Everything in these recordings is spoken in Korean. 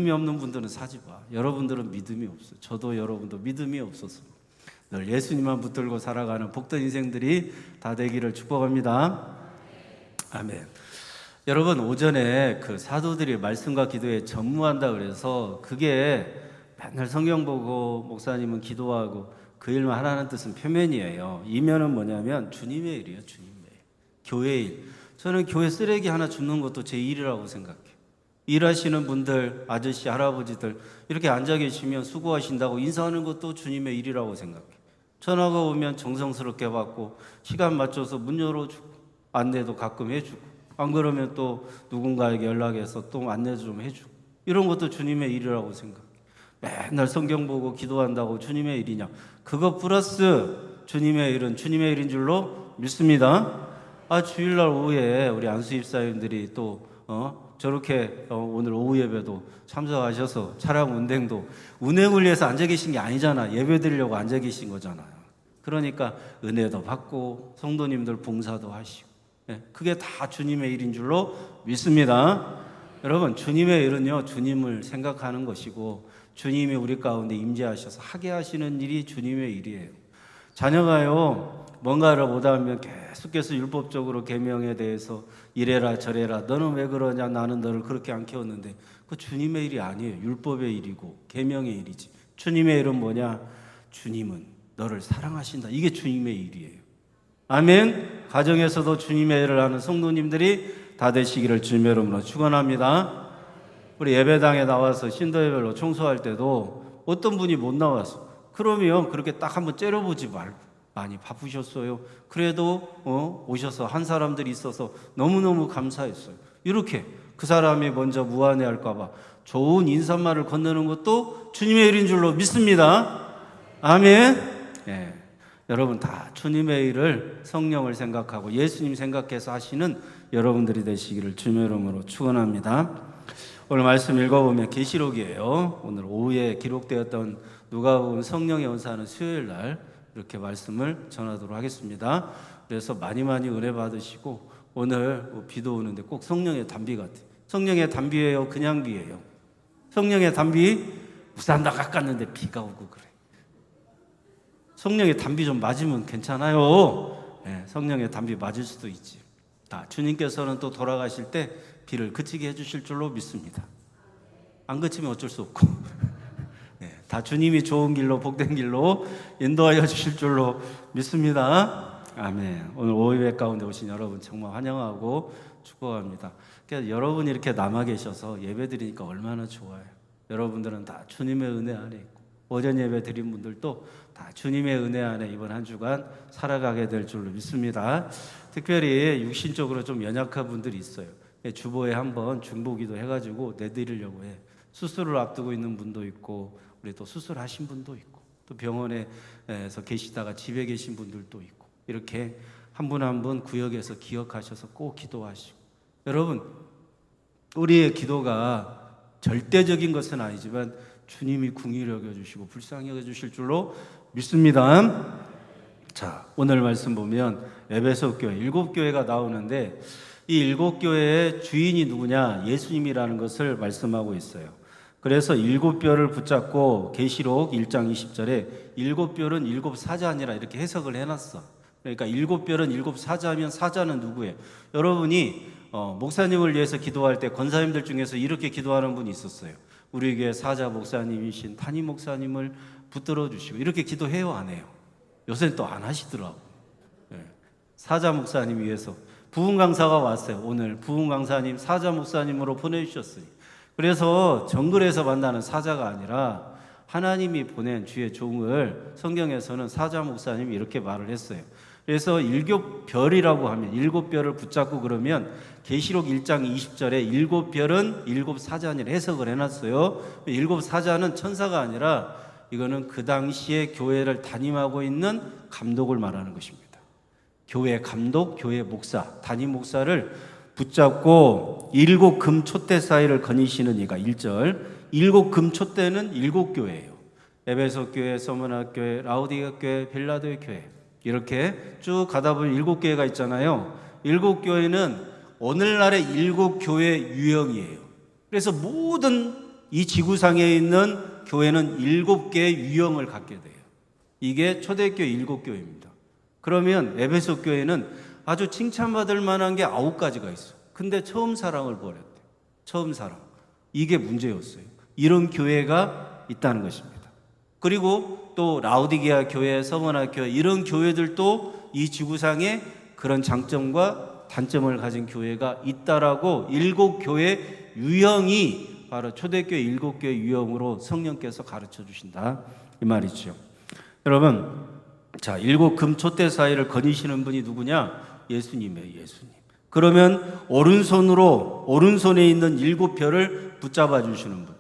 믿음이 없는 분들은 사지 마. 여러분들은 믿음이 없어요. 저도 여러분도 믿음이 없어서 늘 예수님만 붙들고 살아가는 복된 인생들이 다 되기를 축복합니다. 아멘. 여러분, 오전에 그 사도들이 말씀과 기도에 전무한다 그래서 그게 맨날 성경 보고 목사님은 기도하고 그 일만 하라는 뜻은 표면이에요. 이면은 뭐냐면 주님의 일이에요. 주님의 일. 교회의 일. 저는 교회 쓰레기 하나 줍는 것도 제 일이라고 생각해요. 일하시는 분들, 아저씨, 할아버지들 이렇게 앉아 계시면 수고하신다고 인사하는 것도 주님의 일이라고 생각해요. 전화가 오면 정성스럽게 받고 시간 맞춰서 문 열어주고 안내도 가끔 해주고 안 그러면 또 누군가에게 연락해서 또 안내 좀 해주고 이런 것도 주님의 일이라고 생각해요. 맨날 성경 보고 기도한다고 주님의 일이냐? 그거 플러스 주님의 일은 주님의 일인 줄로 믿습니다. 주일날 오후에 우리 안수 입사님들이 또 저렇게 오늘 오후 예배도 참석하셔서 차량 운행도 운행을 위해서 앉아 계신 게 아니잖아. 예배 드리려고 앉아 계신 거잖아요. 그러니까 은혜도 받고 성도님들 봉사도 하시고 그게 다 주님의 일인 줄로 믿습니다. 여러분, 주님의 일은요, 주님을 생각하는 것이고 주님이 우리 가운데 임재하셔서 하게 하시는 일이 주님의 일이에요. 자녀가요, 뭔가를 못하면 계속해서 율법적으로 계명에 대해서 이래라 저래라, 너는 왜 그러냐, 나는 너를 그렇게 안 키웠는데, 그 주님의 일이 아니에요. 율법의 일이고 계명의 일이지. 주님의 일은 뭐냐? 주님은 너를 사랑하신다. 이게 주님의 일이에요. 아멘. 가정에서도 주님의 일을 하는 성도님들이 다 되시기를 주님의 이름으로 축원합니다. 우리 예배당에 나와서 신도예배로 청소할 때도 어떤 분이 못 나왔어. 그러면 그렇게 딱 한번 째려보지 말고, 많이 바쁘셨어요. 그래도 오셔서 한 사람들이 있어서 너무너무 감사했어요. 이렇게 그 사람이 먼저 무안해할까 봐 좋은 인사말을 건네는 것도 주님의 일인 줄로 믿습니다. 아멘. 여러분 다 주님의 일을 성령을 생각하고 예수님 생각해서 하시는 여러분들이 되시기를 주님의 이름으로 축원합니다. 오늘 말씀 읽어보면 계시록이에요. 오늘 오후에 기록되었던 누가복음 성령의 은사하는 수요일 날 이렇게 말씀을 전하도록 하겠습니다. 그래서 많이 은혜 받으시고, 오늘 비도 오는데 꼭 성령의 단비 같아요. 성령의 단비예요? 그냥 비예요? 성령의 단비? 우산 다 깎았는데 비가 오고 그래. 성령의 단비 좀 맞으면 괜찮아요. 성령의 단비 맞을 수도 있지. 주님께서는 또 돌아가실 때 비를 그치게 해주실 줄로 믿습니다. 안 그치면 어쩔 수 없고 다 주님이 좋은 길로, 복된 길로 인도하여 주실 줄로 믿습니다. 아멘. 오늘 오후예배 가운데 오신 여러분 정말 환영하고 축복합니다. 그러니까 여러분이 이렇게 남아 계셔서 예배 드리니까 얼마나 좋아요. 여러분들은 다 주님의 은혜 안에 있고, 오전 예배 드린 분들도 다 주님의 은혜 안에 이번 한 주간 살아가게 될 줄로 믿습니다. 특별히 육신적으로 좀 연약한 분들이 있어요. 주보에 한번 중보기도 해가지고 내드리려고 해. 수술을 앞두고 있는 분도 있고, 우리 또 수술하신 분도 있고, 또 병원에서 계시다가 집에 계신 분들도 있고, 이렇게 한 분 한 분 구역에서 기억하셔서 꼭 기도하시고. 여러분, 우리의 기도가 절대적인 것은 아니지만 주님이 긍휼히 여겨주시고 불쌍히 여겨주실 줄로 믿습니다. 자, 오늘 말씀 보면 에베소 교회 7교회가 나오는데, 이 7교회의 주인이 누구냐? 예수님이라는 것을 말씀하고 있어요. 그래서 7뼈를 붙잡고 계시록 1장 20절에 7뼈는 7사자니라 이렇게 해석을 해놨어. 그러니까 7뼈는 7사자면 사자는 누구예요? 여러분이 목사님을 위해서 기도할 때 권사님들 중에서 이렇게 기도하는 분이 있었어요. 우리 교회 사자 목사님이신 탄희 목사님을 붙들어 주시고, 이렇게 기도해요, 안 해요? 요새는 또 안 하시더라고. 사자 목사님 위해서 부흥 강사가 왔어요. 오늘 부흥 강사님 사자 목사님으로 보내주셨어요. 그래서 정글에서 만나는 사자가 아니라 하나님이 보낸 주의 종을 성경에서는 사자 목사님이 이렇게 말을 했어요. 그래서 7별이라고 하면 7별을 붙잡고 그러면 계시록 1장 20절에 7별은 7사자니라 해석을 해놨어요. 7사자는 천사가 아니라 이거는 그 당시에 교회를 담임하고 있는 감독을 말하는 것입니다. 교회 감독, 교회 목사, 담임 목사를 붙잡고 7금 촛대 사이를 거니시는 이가 1절. 7금 촛대는 7교회예요. 에베소 교회, 서머나 교회, 라우디가 교회, 빌라도의 교회, 이렇게 쭉 가다 보면 7교회가 있잖아요. 7교회는 오늘날의 7교회 유형이에요. 그래서 모든 이 지구상에 있는 교회는 7개의 유형을 갖게 돼요. 이게 초대교회 7교회입니다. 그러면 에베소 교회는 아주 칭찬받을 만한 게 9가지가 있어요. 근데 처음 사랑을 버렸대요. 처음 사랑. 이게 문제였어요. 이런 교회가 있다는 것입니다. 그리고 또 라오디게아 교회, 서머나 교회 이런 교회들도 이 지구상에 그런 장점과 단점을 가진 교회가 있다라고 7교회 유형이 바로 초대교회 7교회 유형으로 성령께서 가르쳐 주신다 이 말이죠. 여러분, 자, 7금초대 사이를 거니시는 분이 누구냐? 예수님이에요. 예수님. 그러면 오른손에 있는 7별을 붙잡아 주시는 분.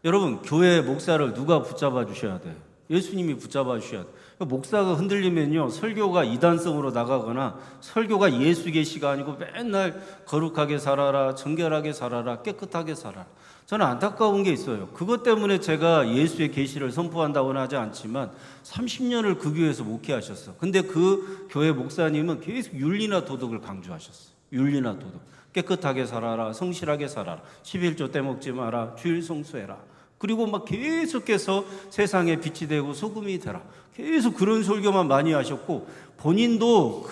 여러분, 교회 목사를 누가 붙잡아 주셔야 돼요? 예수님이 붙잡아 주셔야 돼요. 목사가 흔들리면요, 설교가 이단성으로 나가거나 설교가 예수 계시가 아니고 맨날 거룩하게 살아라, 정결하게 살아라, 깨끗하게 살아라. 저는 안타까운 게 있어요. 그것 때문에 제가 예수의 계시를 선포한다고는 하지 않지만 30년을 그 교회에서 목회하셨어. 근데 그 교회 목사님은 계속 윤리나 도덕을 강조하셨어요. 윤리나 도덕. 깨끗하게 살아라, 성실하게 살아라, 11조 떼먹지 마라, 주일 성수해라. 그리고 막 계속해서 세상에 빛이 되고 소금이 되라. 계속 그런 설교만 많이 하셨고, 본인도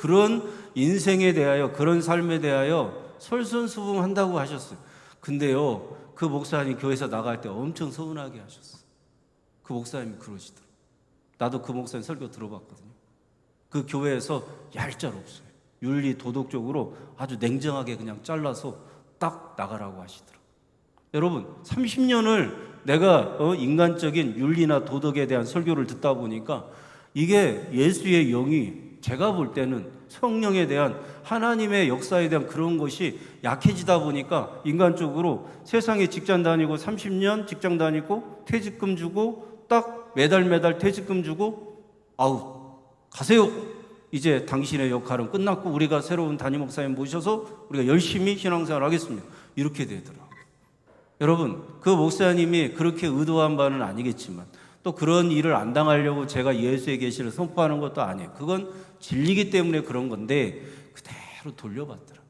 그런 인생에 대하여, 그런 삶에 대하여 솔선수범한다고 하셨어요. 근데요, 그 목사님 교회에서 나갈 때 엄청 서운하게 하셨어요. 그 목사님이 그러시더라고요. 나도 그 목사님 설교 들어봤거든요. 그 교회에서 얄짤 없어요. 윤리 도덕적으로 아주 냉정하게 그냥 잘라서 딱 나가라고 하시더라고요. 여러분, 30년을 내가 인간적인 윤리나 도덕에 대한 설교를 듣다 보니까 이게 예수의 영이 제가 볼 때는 성령에 대한 하나님의 역사에 대한 그런 것이 약해지다 보니까 인간적으로 세상에 직장 다니고 30년 직장 다니고 퇴직금 주고 딱 매달 퇴직금 주고 아우 가세요. 이제 당신의 역할은 끝났고 우리가 새로운 담임 목사님 모셔서 우리가 열심히 신앙생활 하겠습니다. 이렇게 되더라고요. 여러분, 그 목사님이 그렇게 의도한 바는 아니겠지만 또 그런 일을 안 당하려고 제가 예수의 계시를 선포하는 것도 아니에요. 그건 진리기 때문에 그런 건데 그대로 돌려받더라.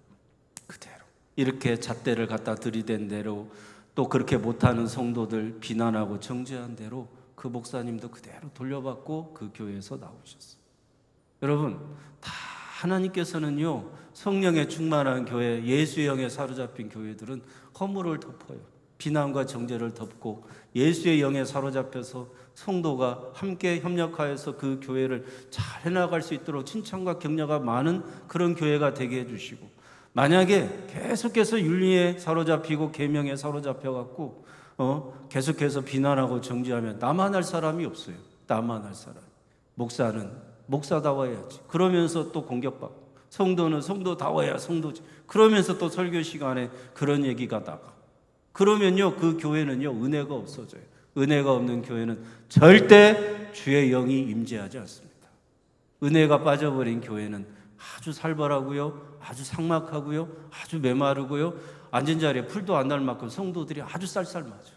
그대로. 이렇게 잣대를 갖다 들이댄 대로 또 그렇게 못하는 성도들 비난하고 정죄한 대로 그 목사님도 그대로 돌려받고 그 교회에서 나오셨어요. 여러분, 다 하나님께서는요, 성령에 충만한 교회, 예수의 영에 사로잡힌 교회들은 허물을 덮어요. 비난과 정죄를 덮고 예수의 영에 사로잡혀서 성도가 함께 협력하여서 그 교회를 잘 해나갈 수 있도록 칭찬과 격려가 많은 그런 교회가 되게 해주시고, 만약에 계속해서 윤리에 사로잡히고 계명에 사로잡혀갖고 계속해서 비난하고 정죄하면 나만 할 사람이 없어요. 나만 할 사람. 목사는 목사다워야지. 그러면서 또 공격받고, 성도는 성도다워야 성도지. 그러면서 또 설교 시간에 그런 얘기가 나가. 그러면요, 그 교회는요, 은혜가 없어져요. 은혜가 없는 교회는 절대 주의 영이 임재하지 않습니다. 은혜가 빠져버린 교회는 아주 살벌하고요, 아주 삭막하고요, 아주 메마르고요, 앉은 자리에 풀도 안 날 만큼 성도들이 아주 쌀쌀맞아요.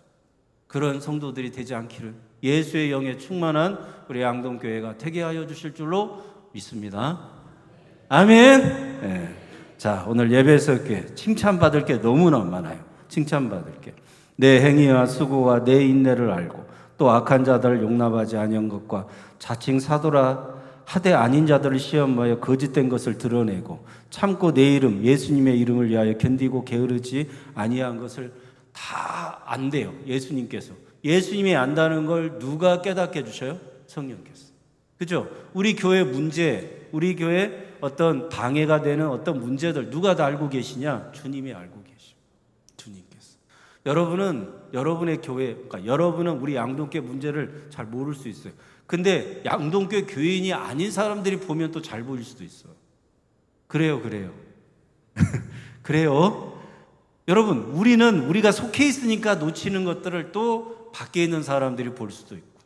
그런 성도들이 되지 않기를 예수의 영에 충만한 우리 양동교회가 되게 하여 주실 줄로 믿습니다. 아멘. 네. 자, 오늘 예배에서 칭찬받을 게 너무나 많아요. 칭찬받을 게. 내 행위와 수고와 내 인내를 알고 또 악한 자들을 용납하지 아니한 것과 자칭 사도라 하되 아닌 자들을 시험하여 거짓된 것을 드러내고 참고 내 이름 예수님의 이름을 위하여 견디고 게으르지 아니한 것을 다 안돼요. 예수님께서. 예수님이 안다는 걸 누가 깨닫게 해주셔요? 성령께서. 그죠? 우리 교회 문제, 우리 교회 어떤 방해가 되는 어떤 문제들 누가 다 알고 계시냐? 주님이 알고 계시고 주님께서. 여러분은 여러분의 교회, 그러니까 여러분은 우리 양동교회 문제를 잘 모를 수 있어요. 근데 양동교회 교인이 아닌 사람들이 보면 또 잘 보일 수도 있어요. 그래요. 그래요. 여러분, 우리가 속해 있으니까 놓치는 것들을 또 밖에 있는 사람들이 볼 수도 있고.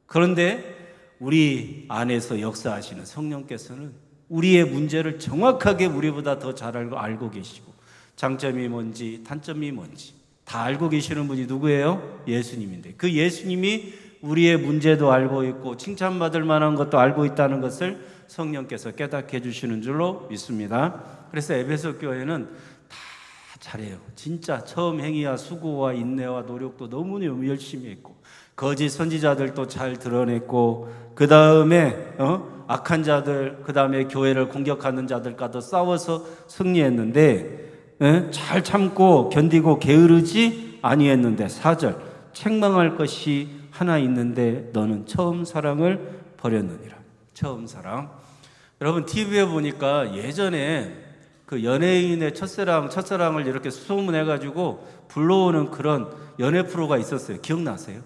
그런데 우리 안에서 역사하시는 성령께서는 우리의 문제를 정확하게 우리보다 더 잘 알고 계시고, 장점이 뭔지 단점이 뭔지 다 알고 계시는 분이 누구예요? 예수님인데, 그 예수님이 우리의 문제도 알고 있고 칭찬받을 만한 것도 알고 있다는 것을 성령께서 깨닫게 해주시는 줄로 믿습니다. 그래서 에베소 교회는 다 잘해요. 진짜 처음 행위와 수고와 인내와 노력도 너무너무 열심히 했고, 거짓 선지자들도 잘 드러냈고, 그 다음에 악한 자들, 그 다음에 교회를 공격하는 자들과도 싸워서 승리했는데, 잘 참고 견디고 게으르지 아니했는데, 4절 책망할 것이 하나 있는데 너는 처음 사랑을 버렸느니라. 처음 사랑. 여러분, TV에 보니까 예전에 그 연예인의 첫사랑을 이렇게 수소문해가지고 불러오는 그런 연애 프로가 있었어요. 기억나세요?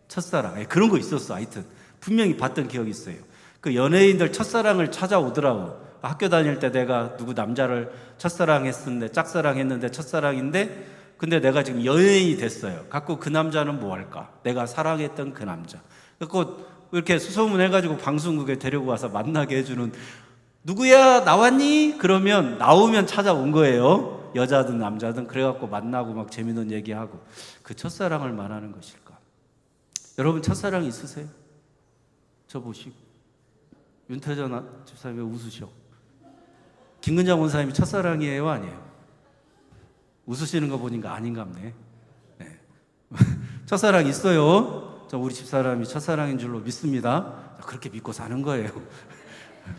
첫사랑. 그런 거 있었어. 하여튼 분명히 봤던 기억이 있어요. 그 연예인들 첫사랑을 찾아오더라고. 학교 다닐 때 내가 누구 남자를 첫사랑했는데, 짝사랑했는데 첫사랑인데, 근데 내가 지금 연예인이 됐어요. 갖고 그 남자는 뭐 할까? 내가 사랑했던 그 남자. 그래서 이렇게 수소문해가지고 방송국에 데리고 와서 만나게 해주는, 누구야 나왔니? 그러면 나오면 찾아온 거예요. 여자든 남자든. 그래갖고 만나고 막 재밌는 얘기하고. 그 첫사랑을 말하는 것일까? 여러분, 첫사랑 있으세요? 저 보시고. 윤태전 집사님 왜 웃으셔? 김근장 원사님이 첫사랑이에요, 아니에요? 웃으시는 거 보니까 아닌갑네. 네. 첫사랑 있어요. 저 우리 집사람이 첫사랑인 줄로 믿습니다. 그렇게 믿고 사는 거예요.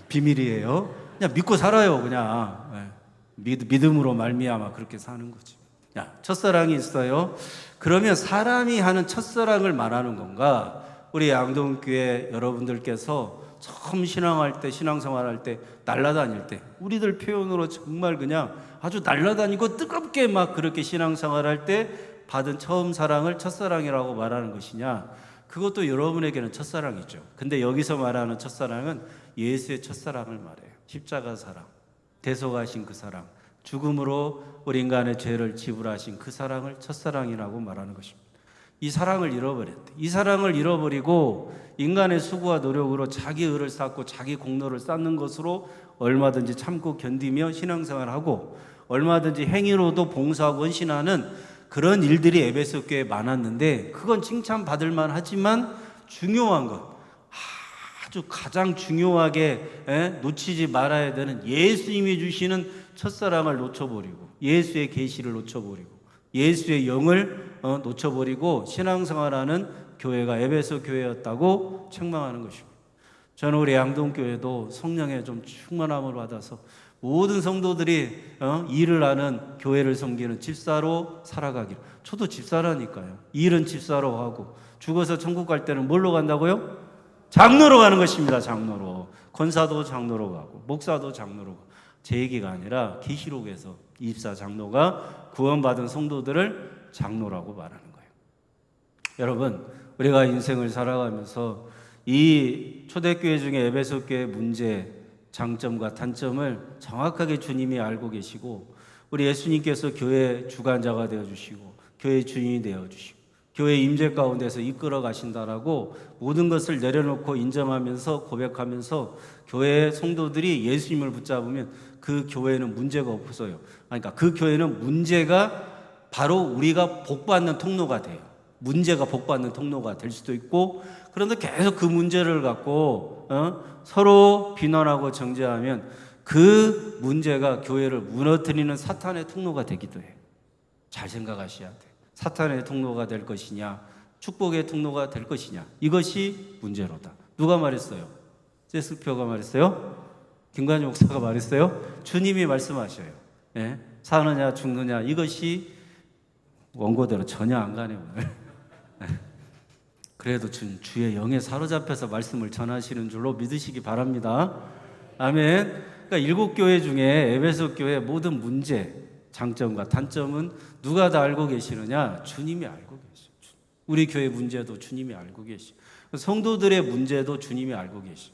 비밀이에요. 그냥 믿고 살아요, 그냥. 믿음으로 말미암아 그렇게 사는 거지. 야, 첫사랑이 있어요. 그러면 사람이 하는 첫사랑을 말하는 건가? 우리 양동교회 여러분들께서 처음 신앙할 때, 신앙생활할 때, 날아다닐 때, 우리들 표현으로 정말 그냥 아주 날아다니고 뜨겁게 막 그렇게 신앙생활할 때 받은 처음 사랑을 첫사랑이라고 말하는 것이냐? 그것도 여러분에게는 첫사랑이죠. 근데 여기서 말하는 첫사랑은 예수의 첫사랑을 말해요. 십자가 사랑, 대속하신 그 사랑, 죽음으로 우리 인간의 죄를 지불하신 그 사랑을 첫사랑이라고 말하는 것입니다. 이 사랑을 잃어버렸대. 이 사랑을 잃어버리고 인간의 수고와 노력으로 자기 의를 쌓고 자기 공로를 쌓는 것으로 얼마든지 참고 견디며 신앙생활하고 얼마든지 행위로도 봉사하고 헌신하는 그런 일들이 에베소 교회에 많았는데, 그건 칭찬받을 만하지만 중요한 것, 아주 가장 중요하게 놓치지 말아야 되는 예수님이 주시는 첫사랑을 놓쳐버리고, 예수의 계시를 놓쳐버리고, 예수의 영을 놓쳐버리고 신앙생활하는 교회가 에베소 교회였다고 책망하는 것입니다. 저는 우리 양동교회도 성령의 좀 충만함을 받아서 모든 성도들이 일을 하는 교회를 섬기는 집사로 살아가기를. 저도 집사라니까요. 일은 집사로 하고 죽어서 천국 갈 때는 뭘로 간다고요? 장로로 가는 것입니다. 장로로. 권사도 장로로 가고 목사도 장로로 가고. 제 얘기가 아니라 계시록에서 24장로가 구원받은 성도들을 장로라고 말하는 거예요. 여러분, 우리가 인생을 살아가면서 이 초대교회 중에 에베소 교회의 문제, 장점과 단점을 정확하게 주님이 알고 계시고, 우리 예수님께서 교회 주관자가 되어주시고 교회 주인이 되어주시고 교회 임재 가운데서 이끌어 가신다라고 모든 것을 내려놓고 인정하면서 고백하면서 교회 성도들이 예수님을 붙잡으면 그 교회는 문제가 없어요. 그러니까 그 교회는 문제가 바로 우리가 복받는 통로가 돼요. 문제가 복받는 통로가 될 수도 있고, 그런데 계속 그 문제를 갖고 서로 비난하고 정죄하면 그 문제가 교회를 무너뜨리는 사탄의 통로가 되기도 해요. 잘 생각하셔야 돼요. 사탄의 통로가 될 것이냐, 축복의 통로가 될 것이냐, 이것이 문제로다. 누가 말했어요? 제스표가 말했어요? 김관희 목사가 말했어요? 주님이 말씀하셔요. 예? 사느냐 죽느냐, 이것이 원고대로 전혀 안 가네요. 그래도 주의 영에 사로잡혀서 말씀을 전하시는 줄로 믿으시기 바랍니다. 아멘. 그러니까 7교회 중에 에베소 교회 모든 문제, 장점과 단점은 누가 다 알고 계시느냐? 주님이 알고 계시죠. 우리 교회 문제도 주님이 알고 계시죠. 성도들의 문제도 주님이 알고 계시죠.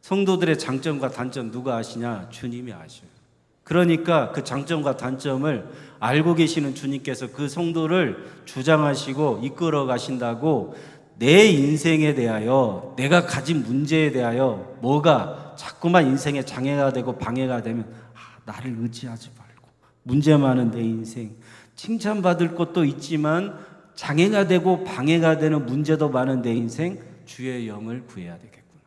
성도들의 장점과 단점 누가 아시냐? 주님이 아셔요. 그러니까 그 장점과 단점을 알고 계시는 주님께서 그 성도를 주장하시고 이끌어 가신다고, 내 인생에 대하여, 내가 가진 문제에 대하여 뭐가 자꾸만 인생에 장애가 되고 방해가 되면 나를 의지하지 말고, 문제 많은 내 인생, 칭찬받을 것도 있지만 장애가 되고 방해가 되는 문제도 많은 내 인생, 주의 영을 구해야 되겠구나.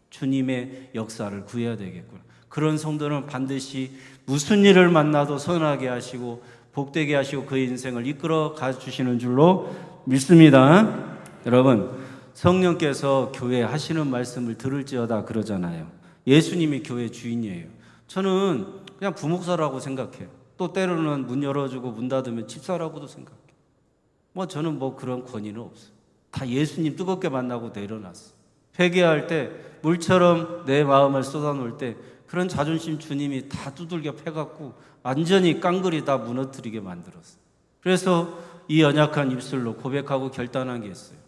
주님의 역사를 구해야 되겠구나. 그런 성도는 반드시 무슨 일을 만나도 선하게 하시고 복되게 하시고 그의 인생을 이끌어 가주시는 줄로 믿습니다. 여러분, 성령께서 교회에 하시는 말씀을 들을지어다 그러잖아요. 예수님이 교회 주인이에요. 저는 그냥 부목사라고 생각해요. 또 때로는 문 열어주고 문 닫으면 집사라고도 생각해요. 저는 그런 권위는 없어요. 다 예수님 뜨겁게 만나고 내려놨어요. 회개할 때 물처럼 내 마음을 쏟아놓을 때 그런 자존심 주님이 다 두들겨 패갖고 완전히 깡그리 다 무너뜨리게 만들었어요. 그래서 이 연약한 입술로 고백하고 결단한 게 있어요.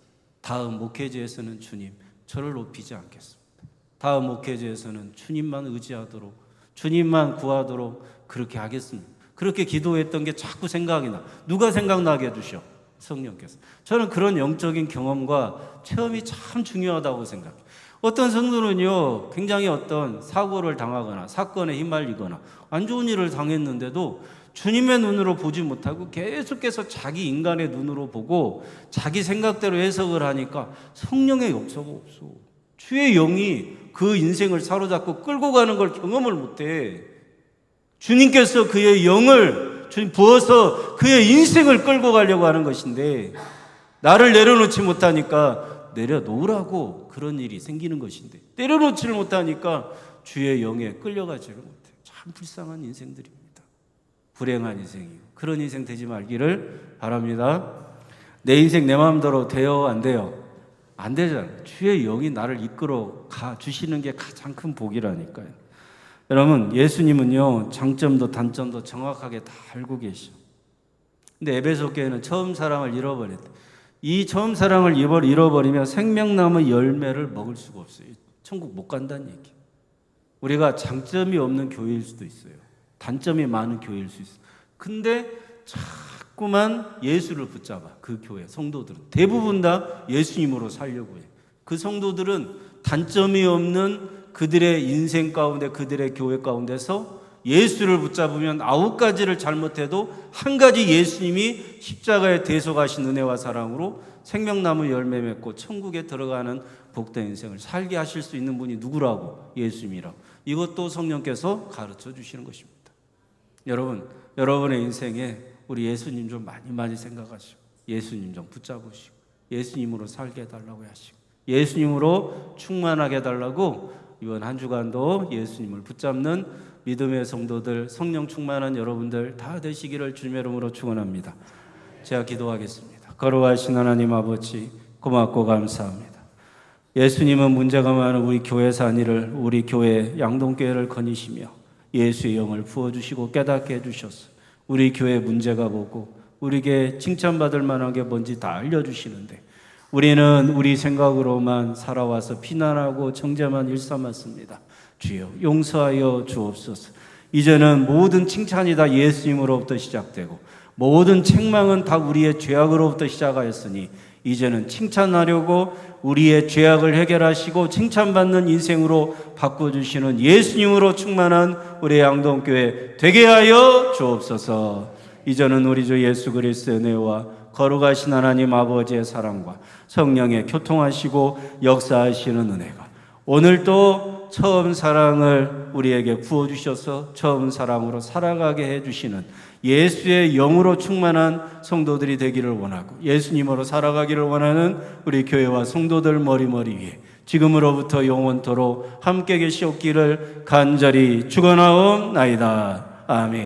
다음 목회제에서는 주님, 저를 높이지 않겠습니다. 다음 목회제에서는 주님만 의지하도록, 주님만 구하도록 그렇게 하겠습니다. 그렇게 기도했던 게 자꾸 생각이 나. 누가 생각나게 해주셔? 성령께서. 저는 그런 영적인 경험과 체험이 참 중요하다고 생각해요. 어떤 성도는요, 굉장히 어떤 사고를 당하거나 사건에 휘말리거나 안 좋은 일을 당했는데도 주님의 눈으로 보지 못하고 계속해서 자기 인간의 눈으로 보고 자기 생각대로 해석을 하니까 성령의 역사가 없어. 주의 영이 그 인생을 사로잡고 끌고 가는 걸 경험을 못해. 주님께서 그의 영을 주님 부어서 그의 인생을 끌고 가려고 하는 것인데 나를 내려놓지 못하니까 내려놓으라고 그런 일이 생기는 것인데 내려놓지를 못하니까 주의 영에 끌려가지를 못해. 참 불쌍한 인생들입니다. 불행한 인생이요. 그런 인생 되지 말기를 바랍니다. 내 인생 내 마음대로 돼요? 안 돼요? 안 되잖아요. 주의 영이 나를 이끌어 가 주시는 게 가장 큰 복이라니까요. 여러분, 예수님은요, 장점도 단점도 정확하게 다 알고 계셔. 근데 에베소 교회는 처음 사랑을 잃어버렸대. 이 처음 사랑을 잃어버리면 생명나무 열매를 먹을 수가 없어요. 천국 못 간다는 얘기. 우리가 장점이 없는 교회일 수도 있어요. 단점이 많은 교회일 수 있어요. 근데 자꾸만 예수를 붙잡아. 그 교회 성도들은 대부분 다 예수님으로 살려고 해요. 그 성도들은 단점이 없는 그들의 인생 가운데 그들의 교회 가운데서 예수를 붙잡으면 9가지를 잘못해도 한 가지 예수님이 십자가에 대속하신 은혜와 사랑으로 생명나무 열매 맺고 천국에 들어가는 복된 인생을 살게 하실 수 있는 분이 누구라고? 예수님이라고. 이것도 성령께서 가르쳐 주시는 것입니다. 여러분, 여러분의 인생에 우리 예수님 좀 많이 생각하시고 예수님 좀 붙잡으시고 예수님으로 살게 해달라고 하시고 예수님으로 충만하게 해달라고 이번 한 주간도 예수님을 붙잡는 믿음의 성도들, 성령 충만한 여러분들 다 되시기를 주님의 이름으로 축원합니다. 제가 기도하겠습니다. 거룩하신 하나님 아버지, 고맙고 감사합니다. 예수님은 문제가 많은 우리 교회 산이를, 우리 교회 양동교회를 거니시며 예수의 영을 부어주시고 깨닫게 해주셔서 우리 교회 문제가 뭐고 우리에게 칭찬받을 만한 게 뭔지 다 알려주시는데 우리는 우리 생각으로만 살아와서 비난하고 정죄만 일삼았습니다. 주여 용서하여 주옵소서. 이제는 모든 칭찬이 다 예수님으로부터 시작되고 모든 책망은 다 우리의 죄악으로부터 시작하였으니 이제는 칭찬하려고 우리의 죄악을 해결하시고 칭찬받는 인생으로 바꿔주시는 예수님으로 충만한 우리 양동교회 되게 하여 주옵소서. 이제는 우리 주 예수 그리스도의 은혜와 거룩하신 하나님 아버지의 사랑과 성령의 교통하시고 역사하시는 은혜가 오늘도 처음 사랑을 우리에게 부어주셔서 처음 사랑으로 살아가게 해주시는 예수의 영으로 충만한 성도들이 되기를 원하고 예수님으로 살아가기를 원하는 우리 교회와 성도들 머리 위에 지금으로부터 영원토록 함께 계시옵기를 간절히 축원하옵나이다. 아멘.